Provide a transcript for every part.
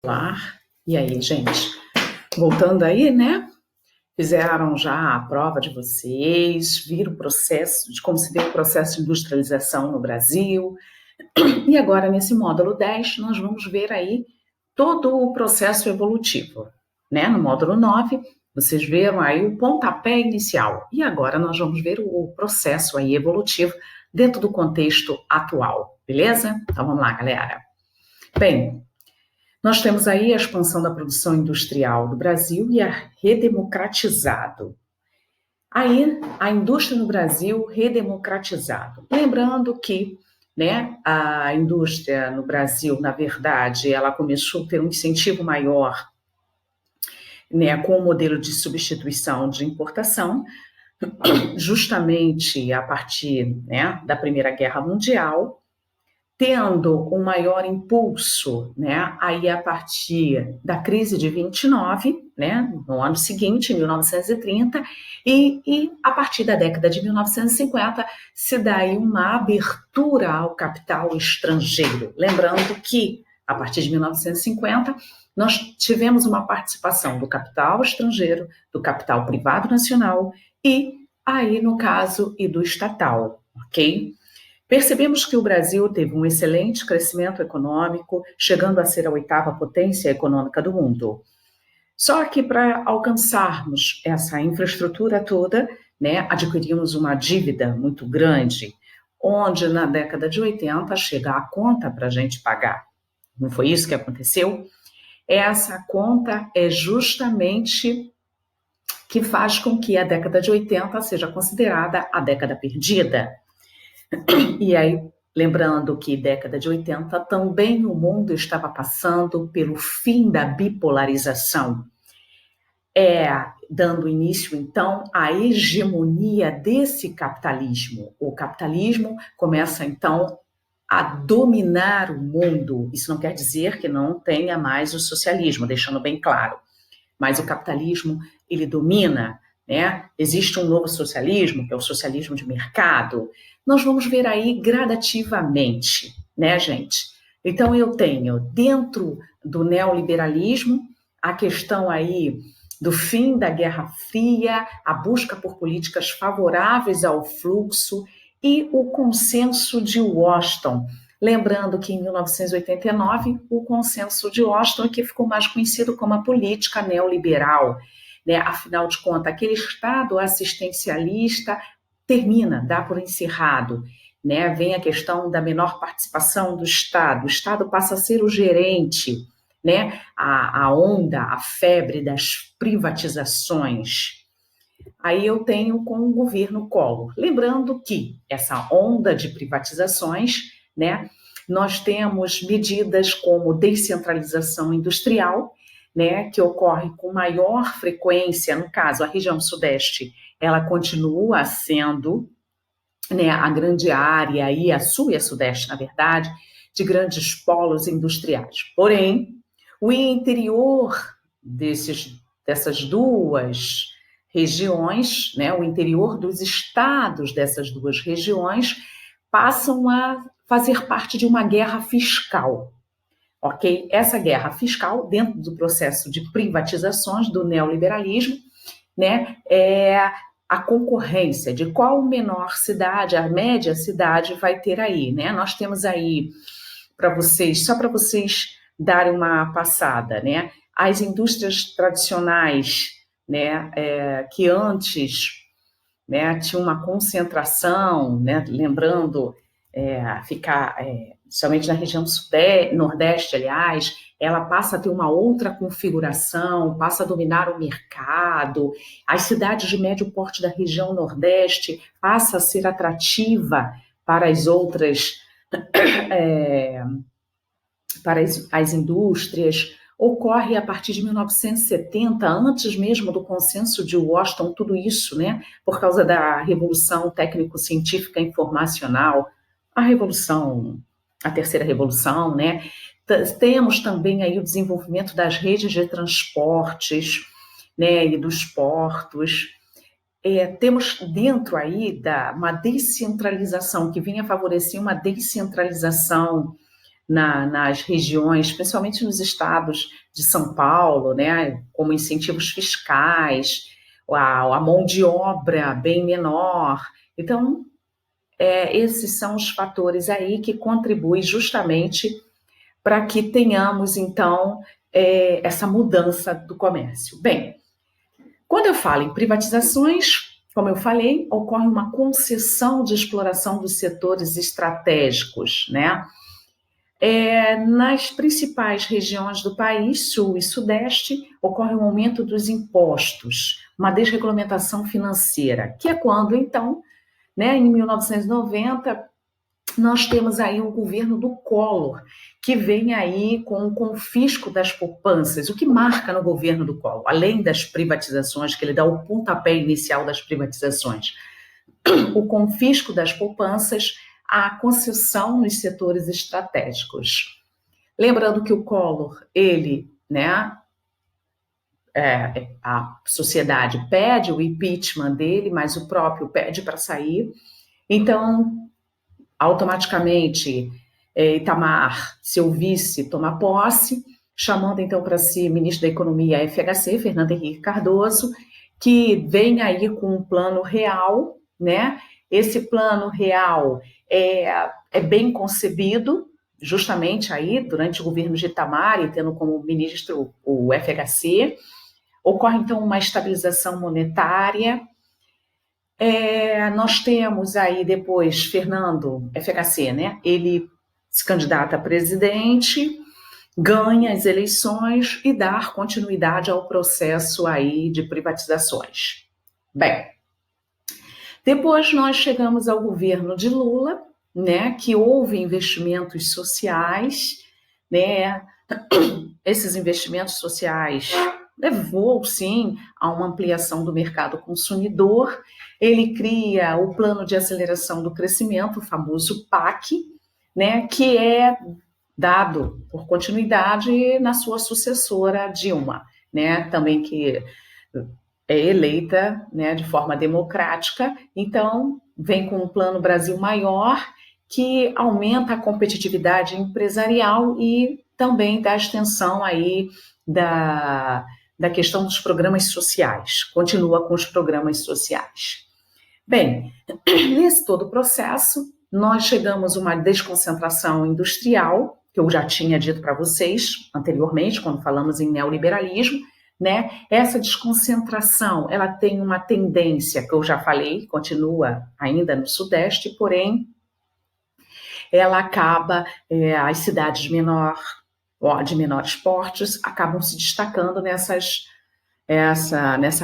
Olá, e aí, gente? Voltando aí, né? Fizeram já a prova de vocês, viram o processo, de como se deu o processo de industrialização no Brasil. E agora, nesse módulo 10, nós vamos ver aí todo o processo evolutivo, né? No módulo 9, vocês viram aí o pontapé inicial. E agora nós vamos ver o processo aí evolutivo dentro do contexto atual, beleza? Então vamos lá, galera. Bem, nós temos aí a expansão da produção industrial do Brasil e a redemocratizado. Aí, a indústria no Brasil redemocratizado. Lembrando que, né, a indústria no Brasil, na verdade, ela começou a ter um incentivo maior, né, com o modelo de substituição de importação, justamente a partir, né, da Primeira Guerra Mundial, tendo um maior impulso, né, aí a partir da crise de 29, né, no ano seguinte, 1930, e a partir da década de 1950 se dá aí uma abertura ao capital estrangeiro. Lembrando que, a partir de 1950, nós tivemos uma participação do capital estrangeiro, do capital privado nacional e, aí no caso, e do estatal, ok? Percebemos que o Brasil teve um excelente crescimento econômico, chegando a ser a 8ª potência econômica do mundo. Só que para alcançarmos essa infraestrutura toda, né, adquirimos uma dívida muito grande, onde na década de 80 chega a conta para a gente pagar. Não foi isso que aconteceu? Essa conta é justamente que faz com que a década de 80 seja considerada a década perdida. E aí, lembrando que década de 80 também o mundo estava passando pelo fim da bipolarização, dando início então à hegemonia desse capitalismo. O capitalismo começa então a dominar o mundo. Isso não quer dizer que não tenha mais o socialismo, deixando bem claro. Mas o capitalismo, ele domina, né? Existe um novo socialismo, que é o socialismo de mercado. Nós vamos ver aí gradativamente, né, gente? Então, eu tenho, dentro do neoliberalismo, a questão aí do fim da Guerra Fria, a busca por políticas favoráveis ao fluxo e o consenso de Washington. Lembrando que em 1989, o consenso de Washington, que ficou mais conhecido como a política neoliberal, né? Afinal de contas, aquele Estado assistencialista termina, dá por encerrado, né? Vem a questão da menor participação do Estado, o Estado passa a ser o gerente, né? A onda, a febre das privatizações. Aí eu tenho com o governo Collor. Lembrando que essa onda de privatizações, né, nós temos medidas como descentralização industrial, né, que ocorre com maior frequência, no caso, a região sudeste, ela continua sendo, né, a grande área, e a sul e a sudeste, na verdade, de grandes polos industriais. Porém, o interior dessas duas regiões, né, o interior dos estados dessas duas regiões, passam a fazer parte de uma guerra fiscal, ok? Essa guerra fiscal, dentro do processo de privatizações do neoliberalismo, né, é a concorrência de qual menor cidade, a média cidade vai ter aí, né? Nós temos aí para vocês, só para vocês darem uma passada, né? As indústrias tradicionais, né, que antes, né, tinha uma concentração, né, lembrando ficar somente na região nordeste, aliás, ela passa a ter uma outra configuração, passa a dominar o mercado, as cidades de médio porte da região nordeste passa a ser atrativa para as outras, para as indústrias. Ocorre a partir de 1970, antes mesmo do consenso de Washington, tudo isso, né, por causa da revolução técnico-científica informacional, a terceira revolução, né? Temos também aí o desenvolvimento das redes de transportes, né, e dos portos. Temos dentro aí uma descentralização que vinha favorecer uma descentralização nas regiões, principalmente nos estados de São Paulo, né, como incentivos fiscais, a mão de obra bem menor. Então, esses são os fatores aí que contribuem justamente para que tenhamos, então, essa mudança do comércio. Bem, quando eu falo em privatizações, como eu falei, ocorre uma concessão de exploração dos setores estratégicos, né? Nas principais regiões do país, sul e sudeste, ocorre um aumento dos impostos, uma desregulamentação financeira, que é quando, então, né, em 1990, nós temos aí um governo do Collor, que vem aí com o confisco das poupanças. O que marca no governo do Collor, além das privatizações, que ele dá o pontapé inicial das privatizações, o confisco das poupanças, a concessão nos setores estratégicos. Lembrando que o Collor, ele, né, a sociedade pede o impeachment dele, mas o próprio pede para sair. Então, automaticamente, Itamar, seu vice, toma posse, chamando então para si ministro da Economia FHC, Fernando Henrique Cardoso, que vem aí com um plano real, né? Esse plano real é bem concebido, justamente aí, durante o governo de Itamar, e tendo como ministro o FHC. Ocorre, então, uma estabilização monetária. Nós temos aí depois Fernando FHC, né? Ele se candidata a presidente, ganha as eleições e dá continuidade ao processo aí de privatizações. Bem, depois nós chegamos ao governo de Lula, né? Que houve investimentos sociais, né? Esses investimentos sociais levou, sim, a uma ampliação do mercado consumidor. Ele cria o Plano de Aceleração do Crescimento, o famoso PAC, né, que é dado por continuidade na sua sucessora, Dilma, né, também que é eleita, né, de forma democrática. Então, vem com um Plano Brasil Maior, que aumenta a competitividade empresarial e também dá extensão aí da questão dos programas sociais, continua com os programas sociais. Bem, nesse todo o processo, nós chegamos a uma desconcentração industrial, que eu já tinha dito para vocês anteriormente, quando falamos em neoliberalismo, né? Essa desconcentração, ela tem uma tendência, que eu já falei, continua ainda no Sudeste, porém, ela acaba, as cidades de menores portes acabam se destacando nessa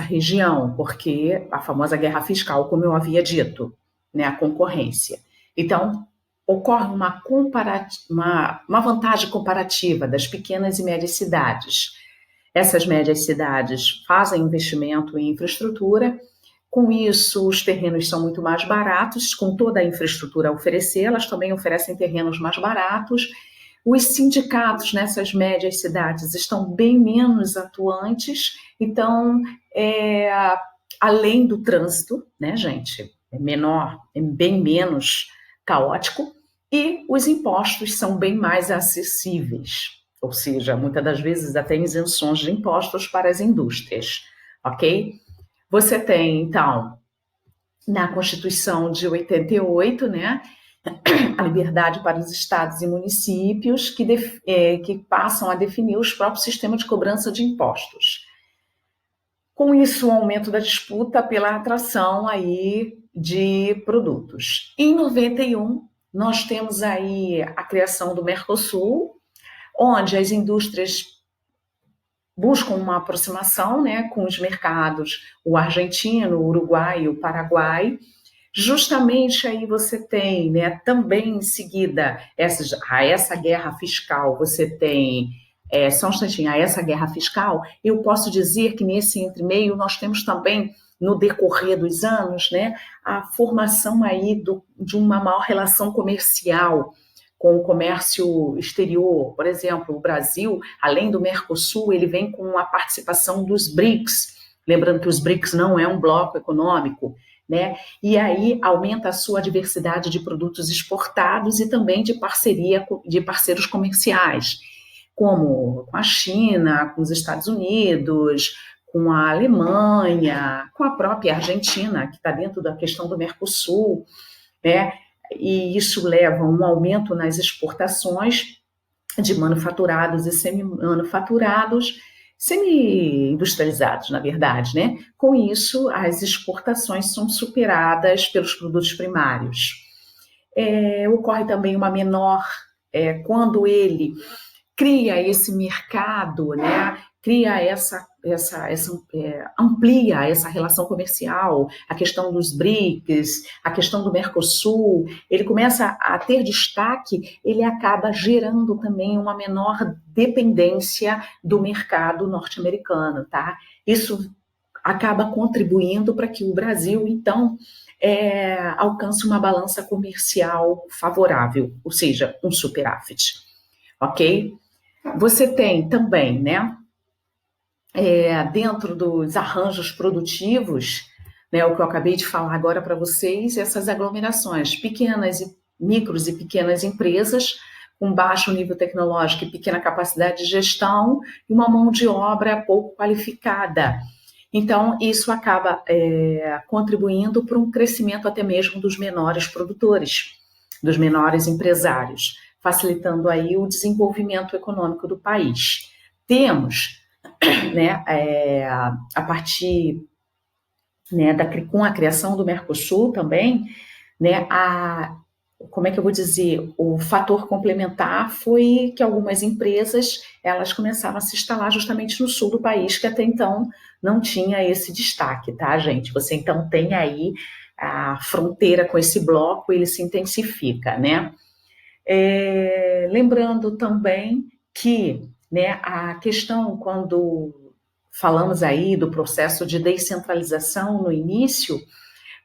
região, porque a famosa guerra fiscal, como eu havia dito, né, a concorrência. Então, ocorre uma vantagem comparativa das pequenas e médias cidades. Essas médias cidades fazem investimento em infraestrutura. Com isso, os terrenos são muito mais baratos, com toda a infraestrutura a oferecer, elas também oferecem terrenos mais baratos. Os sindicatos nessas médias cidades estão bem menos atuantes, então, além do trânsito, né, gente, é menor, é bem menos caótico, e os impostos são bem mais acessíveis, ou seja, muitas das vezes até isenções de impostos para as indústrias, ok? Você tem, então, na Constituição de 88, né, a liberdade para os estados e municípios que passam a definir os próprios sistemas de cobrança de impostos. Com isso, o aumento da disputa pela atração aí de produtos. Em 91, nós temos aí a criação do Mercosul, onde as indústrias buscam uma aproximação, né, com os mercados, o argentino, o uruguaio, o paraguai. Justamente aí você tem, né, também em seguida, essa guerra fiscal, você tem, só um instantinho, essa guerra fiscal, eu posso dizer que nesse entremeio nós temos também, no decorrer dos anos, né, a formação aí de uma maior relação comercial com o comércio exterior. Por exemplo, o Brasil, além do Mercosul, ele vem com a participação dos BRICS, lembrando que os BRICS não é um bloco econômico, né? E aí aumenta a sua diversidade de produtos exportados e também de parceria de parceiros comerciais, como com a China, com os Estados Unidos, com a Alemanha, com a própria Argentina, que está dentro da questão do Mercosul, né? E isso leva a um aumento nas exportações de manufaturados e semi-manufaturados, semi-industrializados, na verdade, né? Com isso, as exportações são superadas pelos produtos primários. Ocorre também uma menor, quando ele cria esse mercado, né? Cria amplia essa relação comercial, a questão dos BRICS, a questão do Mercosul, ele começa a ter destaque, ele acaba gerando também uma menor dependência do mercado norte-americano, tá? Isso acaba contribuindo para que o Brasil, então, alcance uma balança comercial favorável, ou seja, um superávit, ok? Você tem também, né, dentro dos arranjos produtivos, né, o que eu acabei de falar agora para vocês, essas aglomerações, micros e pequenas empresas com baixo nível tecnológico e pequena capacidade de gestão e uma mão de obra pouco qualificada. Então, isso acaba contribuindo para um crescimento até mesmo dos menores produtores, dos menores empresários, facilitando aí o desenvolvimento econômico do país. Temos, né, a partir, né, com a criação do Mercosul também, né, como é que eu vou dizer, o fator complementar foi que algumas empresas, elas começaram a se instalar justamente no sul do país, que até então não tinha esse destaque, tá, gente? Você então tem aí a fronteira com esse bloco, ele se intensifica, né? Lembrando também que, né, a questão, quando falamos aí do processo de descentralização no início,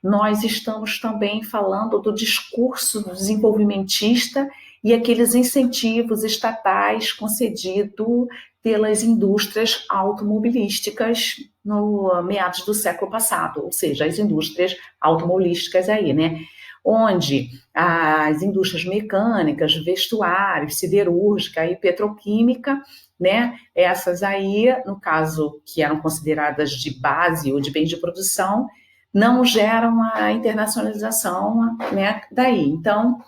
nós estamos também falando do discurso desenvolvimentista e aqueles incentivos estatais concedidos pelas indústrias automobilísticas no meados do século passado, ou seja, as indústrias automobilísticas aí, né? Onde as indústrias mecânicas, vestuários, siderúrgica e petroquímica, né? Essas aí, no caso, que eram consideradas de base ou de bens de produção, não geram a internacionalização, né, daí. Então,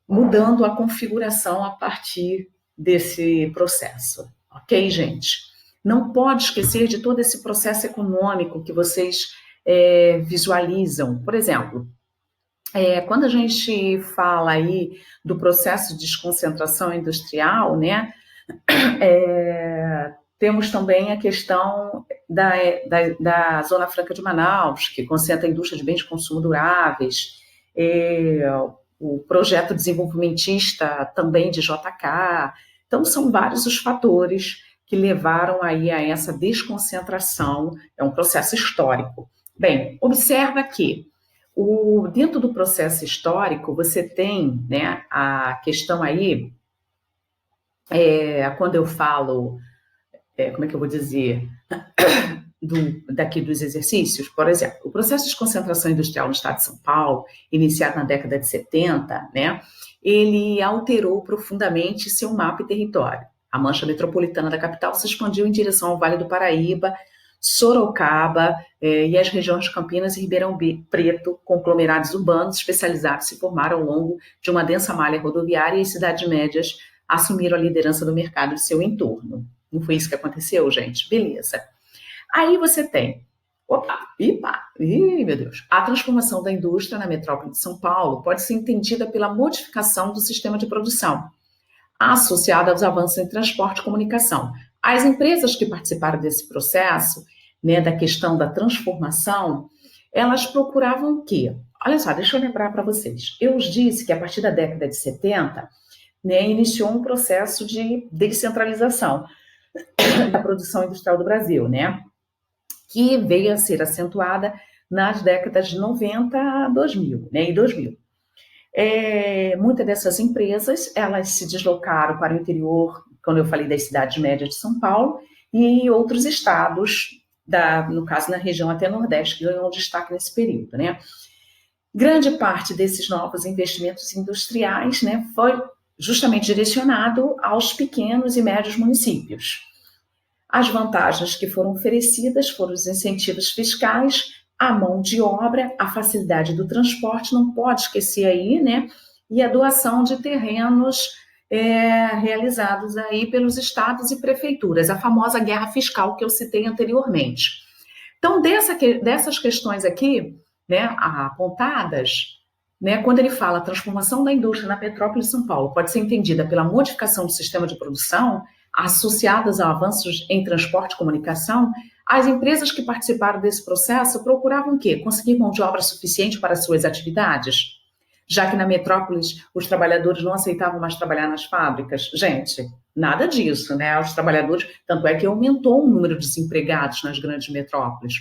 mudando a configuração a partir desse processo. Ok, gente? Não pode esquecer de todo esse processo econômico que vocês visualizam. Por exemplo, quando a gente fala aí do processo de desconcentração industrial, né, temos também a questão da Zona Franca de Manaus, que concentra a indústria de bens de consumo duráveis, o projeto desenvolvimentista também de JK. Então, são vários os fatores que levaram aí a essa desconcentração, é um processo histórico. Bem, observa que dentro do processo histórico, você tem, né, a questão aí, quando eu falo, como é que eu vou dizer, daqui dos exercícios, por exemplo, o processo de concentração industrial no estado de São Paulo, iniciado na década de 70, né, ele alterou profundamente seu mapa e território. A mancha metropolitana da capital se expandiu em direção ao Vale do Paraíba, Sorocaba e as regiões de Campinas e Ribeirão Preto, conglomerados urbanos especializados se formaram ao longo de uma densa malha rodoviária e as cidades médias assumiram a liderança do mercado de seu entorno. Não foi isso que aconteceu, gente? Beleza. Aí você tem, meu Deus, a transformação da indústria na metrópole de São Paulo pode ser entendida pela modificação do sistema de produção, associada aos avanços em transporte e comunicação. As empresas que participaram desse processo, né, da questão da transformação, elas procuravam o quê? Olha só, deixa eu lembrar para vocês. Eu os disse que a partir da década de 70, né, iniciou um processo de descentralização da produção industrial do Brasil, né, que veio a ser acentuada nas décadas de 90 a 2000, né, e 2000. Muitas dessas empresas, elas se deslocaram para o interior, quando eu falei das cidades médias de São Paulo, e outros estados no caso, na região até Nordeste, que ganhou um destaque nesse período, né? Grande parte desses novos investimentos industriais, né, foi justamente direcionado aos pequenos e médios municípios. As vantagens que foram oferecidas foram os incentivos fiscais, a mão de obra, a facilidade do transporte, não pode esquecer aí, né? E a doação de terrenos realizados aí pelos estados e prefeituras, a famosa guerra fiscal que eu citei anteriormente. Então, dessas questões aqui, né, apontadas, né, quando ele fala a transformação da indústria na metrópole de São Paulo pode ser entendida pela modificação do sistema de produção, associadas a avanços em transporte e comunicação, as empresas que participaram desse processo procuravam o quê? Conseguir mão de obra suficiente para suas atividades? Já que na metrópole os trabalhadores não aceitavam mais trabalhar nas fábricas. Gente, nada disso, né? Os trabalhadores, tanto é que aumentou o número de desempregados nas grandes metrópoles.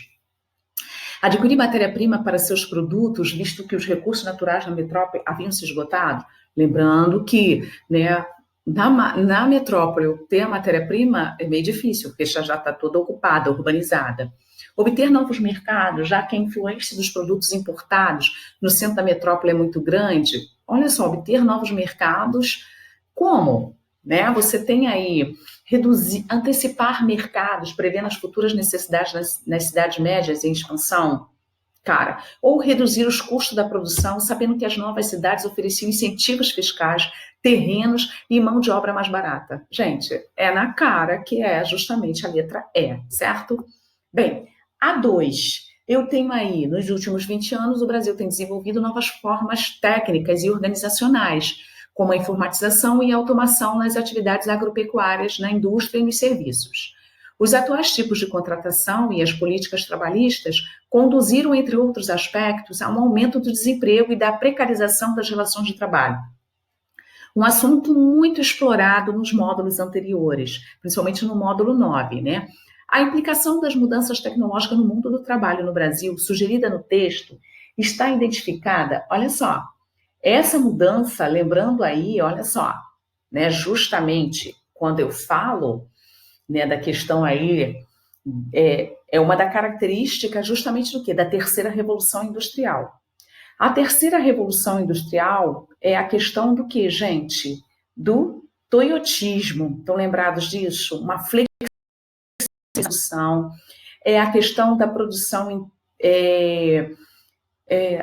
Adquirir matéria-prima para seus produtos, visto que os recursos naturais na metrópole haviam se esgotado. Lembrando que, né, na metrópole, ter a matéria-prima é meio difícil, porque já está toda ocupada, urbanizada. Obter novos mercados, já que a influência dos produtos importados no centro da metrópole é muito grande. Olha só, obter novos mercados, como? Né? Você tem aí, antecipar mercados, prevendo as futuras necessidades nas cidades médias em expansão, cara, ou reduzir os custos da produção, sabendo que as novas cidades ofereciam incentivos fiscais, terrenos e mão de obra mais barata. Gente, é na cara que é justamente a letra E, certo? Bem, A2, eu tenho aí, nos últimos 20 anos, o Brasil tem desenvolvido novas formas técnicas e organizacionais, como a informatização e a automação nas atividades agropecuárias, na indústria e nos serviços. Os atuais tipos de contratação e as políticas trabalhistas conduziram, entre outros aspectos, a um aumento do desemprego e da precarização das relações de trabalho. Um assunto muito explorado nos módulos anteriores, principalmente no módulo 9, né? A implicação das mudanças tecnológicas no mundo do trabalho no Brasil, sugerida no texto, está identificada, olha só, essa mudança, lembrando aí, olha só, né, justamente quando eu falo, né, da questão aí, é uma da característica justamente do quê? Da terceira revolução industrial. A terceira revolução industrial é a questão do quê, gente? Do toyotismo. Estão lembrados disso? Uma flexibilização, é a questão da produção,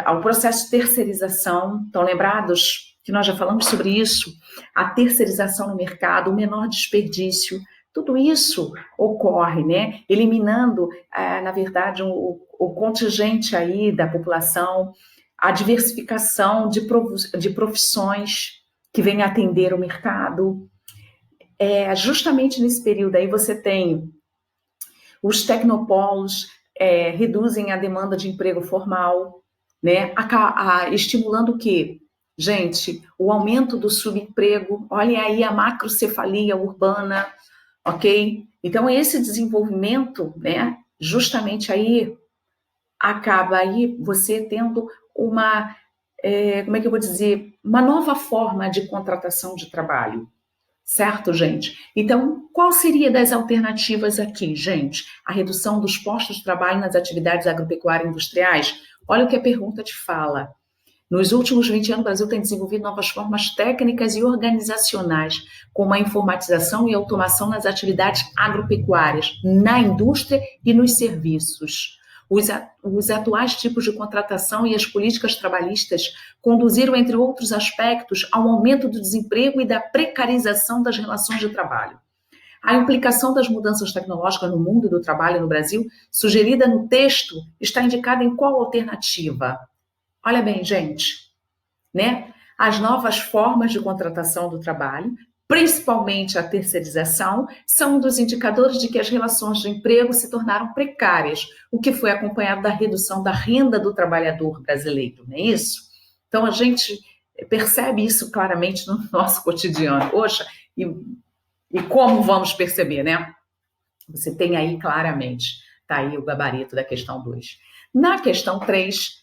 ao processo de terceirização. Estão lembrados que nós já falamos sobre isso? A terceirização no mercado, o menor desperdício. Tudo isso ocorre, né? Eliminando, na verdade, o contingente aí da população, a diversificação de profissões que vem atender o mercado. Justamente nesse período aí você tem os tecnopolos, reduzem a demanda de emprego formal, né? Estimulando o quê? Gente, o aumento do subemprego, olha aí a macrocefalia urbana, ok? Então, esse desenvolvimento, né, justamente aí, acaba aí você tendo uma, como é que eu vou dizer, uma nova forma de contratação de trabalho, certo, gente? Então, qual seria das alternativas aqui, gente? A redução dos postos de trabalho nas atividades agropecuárias e industriais? Olha o que a pergunta te fala. Nos últimos 20 anos, o Brasil tem desenvolvido novas formas técnicas e organizacionais, como a informatização e automação nas atividades agropecuárias, na indústria e nos serviços. Os atuais tipos de contratação e as políticas trabalhistas conduziram, entre outros aspectos, ao aumento do desemprego e da precarização das relações de trabalho. A implicação das mudanças tecnológicas no mundo do trabalho no Brasil, sugerida no texto, está indicada em qual alternativa? Olha bem, gente, né? As novas formas de contratação do trabalho, principalmente a terceirização, são um dos indicadores de que as relações de emprego se tornaram precárias, o que foi acompanhado da redução da renda do trabalhador brasileiro, não é isso? Então, a gente percebe isso claramente no nosso cotidiano. Poxa, e como vamos perceber, né? Você tem aí claramente, tá aí o gabarito da questão 2. Na questão 3,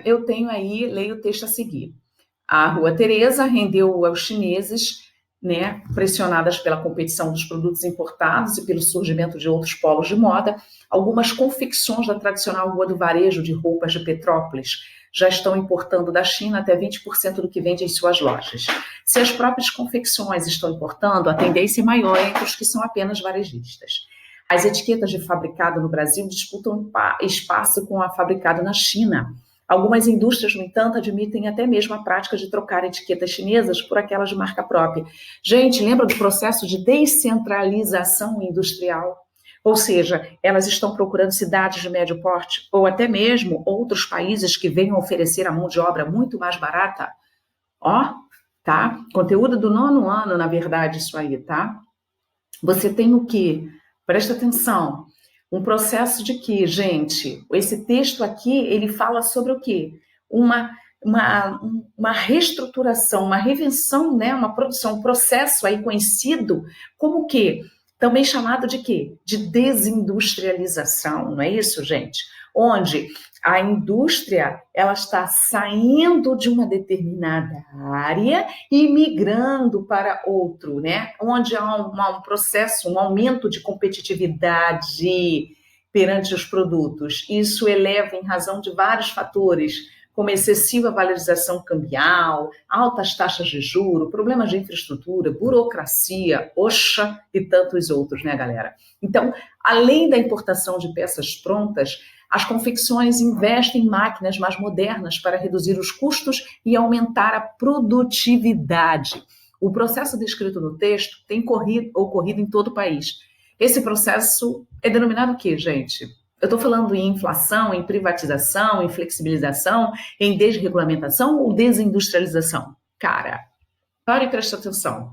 eu tenho aí, leio o texto a seguir. A Rua Teresa rendeu aos chineses né, pressionadas pela competição dos produtos importados e pelo surgimento de outros polos de moda, algumas confecções da tradicional rua do varejo de roupas de Petrópolis já estão importando da China até 20% do que vende em suas lojas. Se as próprias confecções estão importando, a tendência é maior entre os que são apenas varejistas. As etiquetas de fabricado no Brasil disputam espaço com a fabricado na China. Algumas indústrias, no entanto, admitem até mesmo a prática de trocar etiquetas chinesas por aquelas de marca própria. Gente, lembra do processo de descentralização industrial? Ou seja, elas estão procurando cidades de médio porte ou até mesmo outros países que venham oferecer a mão de obra muito mais barata. Ó, tá? Conteúdo do 9º ano, na verdade, isso aí, tá? Você tem o quê? Presta atenção. Um processo de que, gente, esse texto aqui, ele fala sobre o quê? Uma reestruturação, uma reinvenção, né? Uma produção, um processo aí conhecido como o quê? Também chamado de quê? De desindustrialização, não é isso, gente? Onde a indústria, ela está saindo de uma determinada área e migrando para outro, né? Onde há um processo, um aumento de competitividade perante os produtos. Isso eleva em razão de vários fatores, como excessiva valorização cambial, altas taxas de juro, problemas de infraestrutura, burocracia, OXA e tantos outros, né, galera? Então, além da importação de peças prontas, as confecções investem em máquinas mais modernas para reduzir os custos e aumentar a produtividade. O processo descrito no texto tem ocorrido em todo o país. Esse processo é denominado o quê, gente? Eu estou falando em inflação, em privatização, em flexibilização, em desregulamentação ou desindustrialização? Cara, pare e preste atenção.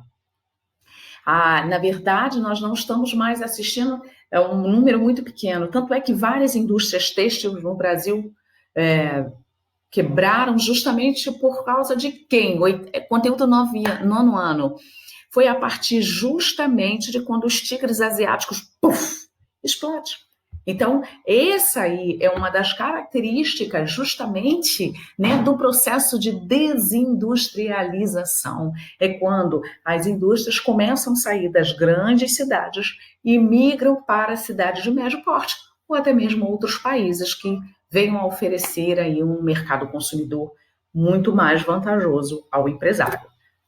Na verdade, nós não estamos mais assistindo um número muito pequeno. Tanto é que várias indústrias têxteis no Brasil quebraram justamente por causa de quem? Conteúdo 9º ano. Foi a partir justamente de quando os tigres asiáticos, explode. Então, essa aí é uma das características justamente, né, do processo de desindustrialização. É quando as indústrias começam a sair das grandes cidades e migram para cidades de médio porte, ou até mesmo outros países que venham a oferecer aí um mercado consumidor muito mais vantajoso ao empresário.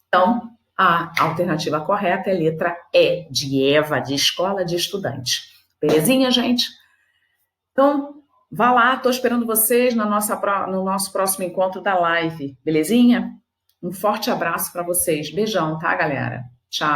Então, a alternativa correta é a letra E, de Eva, de escola de estudante. Belezinha, gente? Então, vá lá, estou esperando vocês no nosso próximo encontro da live, belezinha? Um forte abraço para vocês. Beijão, tá, galera? Tchau.